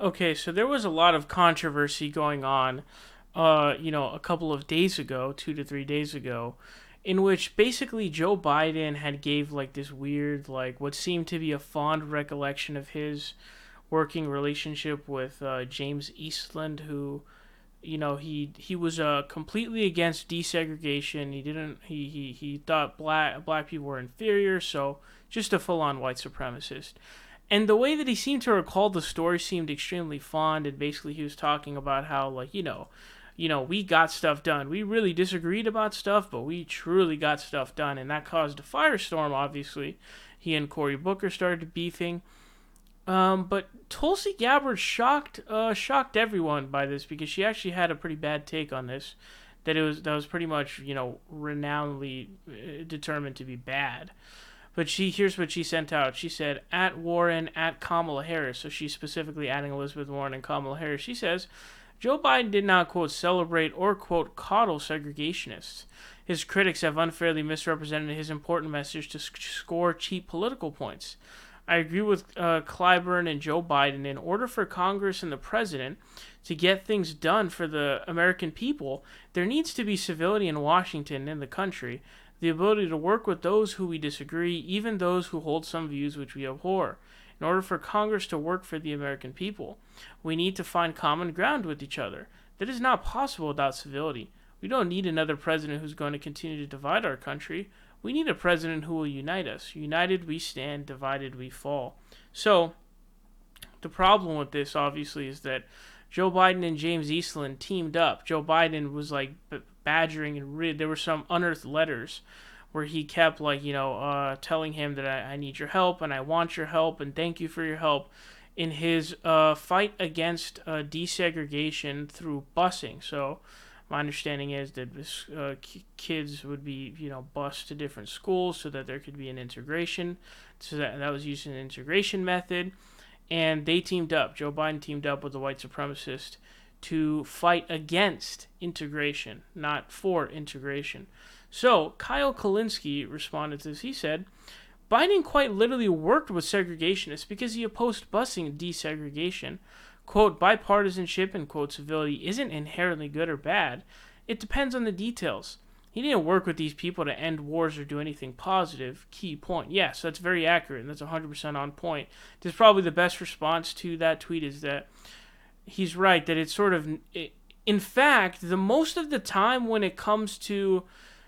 Okay, so there was a lot of controversy going on, a couple of days ago, 2 to 3 days ago, in which basically Joe Biden had gave like this weird, like what seemed to be a fond recollection of his working relationship with James Eastland, who, he was completely against desegregation. He thought black people were inferior, so just a full on white supremacist. And the way that he seemed to recall the story seemed extremely fond, and basically he was talking about how, like, we got stuff done. We really disagreed about stuff, but we truly got stuff done, and that caused a firestorm. Obviously, he and Cory Booker started beefing. But Tulsi Gabbard shocked everyone by this, because she actually had a pretty bad take on this. That was pretty much, renownedly determined to be bad. But here's what she sent out. She said, at Warren, at Kamala Harris. So she's specifically adding Elizabeth Warren and Kamala Harris. She says, Joe Biden did not, quote, celebrate or, quote, coddle segregationists. His critics have unfairly misrepresented his important message to score cheap political points. I agree with Clyburn and Joe Biden. In order for Congress and the president to get things done for the American people, there needs to be civility in Washington and in the country, the ability to work with those who we disagree, even those who hold some views which we abhor. In order for Congress to work for the American people, we need to find common ground with each other. That is not possible without civility. We don't need another president who's going to continue to divide our country. We need a president who will unite us. United we stand, divided we fall. So, the problem with this, obviously, is that Joe Biden and James Eastland teamed up. Joe Biden was like badgering, and there were some unearthed letters where he kept telling him that I need your help and I want your help and thank you for your help in his fight against desegregation through busing. So my understanding is that this, kids would be bused to different schools so that there could be an integration. So that was using an integration method. And they teamed up. Joe Biden teamed up with a white supremacist to fight against integration, not for integration. So Kyle Kulinski responded to this. He said, Biden quite literally worked with segregationists because he opposed busing desegregation. Quote, bipartisanship and, quote, civility isn't inherently good or bad. It depends on the details. He didn't work with these people to end wars or do anything positive. Key point. Yes, that's very accurate, and that's 100% on point. This is probably the best response to that tweet, is that he's right, that it's sort of... in fact, the most of the time when it comes to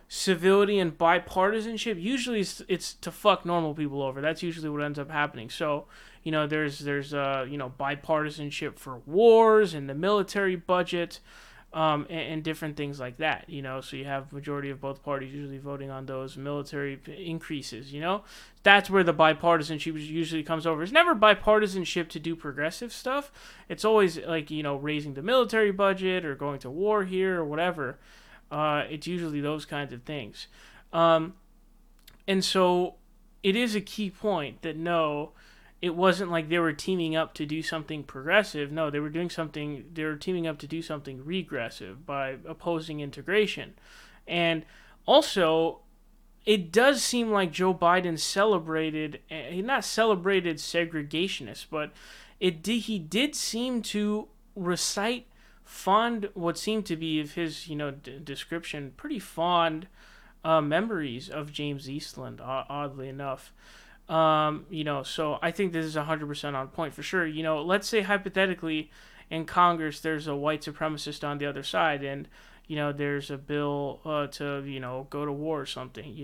civility and bipartisanship, usually it's to fuck normal people over. That's usually what ends up happening. So, there's bipartisanship for wars and the military budget, and different things like that. So you have majority of both parties usually voting on those military increases. That's where the bipartisanship usually comes over. It's never bipartisanship to do progressive stuff. It's always like raising the military budget or going to war here or whatever. It's usually those kinds of things. And so it is a key point that no, it wasn't like they were teaming up to do something progressive. No, they were teaming up to do something regressive by opposing integration. And also, it does seem like Joe Biden not celebrated segregationists, but he did seem to recite what seemed to be of his, description, pretty fond memories of James Eastland, oddly enough. So I think this is 100% on point for sure. Let's say hypothetically in Congress there's a white supremacist on the other side, and there's a bill to go to war or something.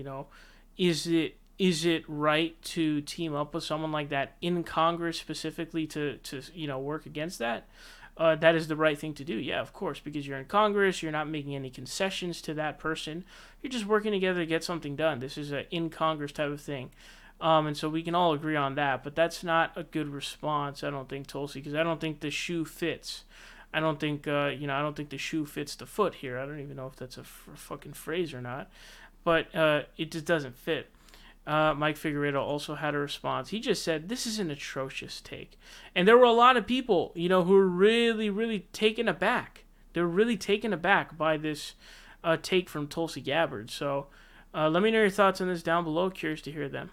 Is it right to team up with someone like that in Congress specifically to work against that? That is the right thing to do. Yeah, of course, because you're in Congress, you're not making any concessions to that person. You're just working together to get something done. This is a in Congress type of thing. And so we can all agree on that, but that's not a good response, I don't think, Tulsi, because I don't think the shoe fits. I don't think the shoe fits the foot here. I don't even know if that's a fucking phrase or not, but it just doesn't fit. Mike Figueredo also had a response. He just said, this is an atrocious take. And there were a lot of people, who were really, really taken aback. They were really taken aback by this take from Tulsi Gabbard. So let me know your thoughts on this down below. Curious to hear them.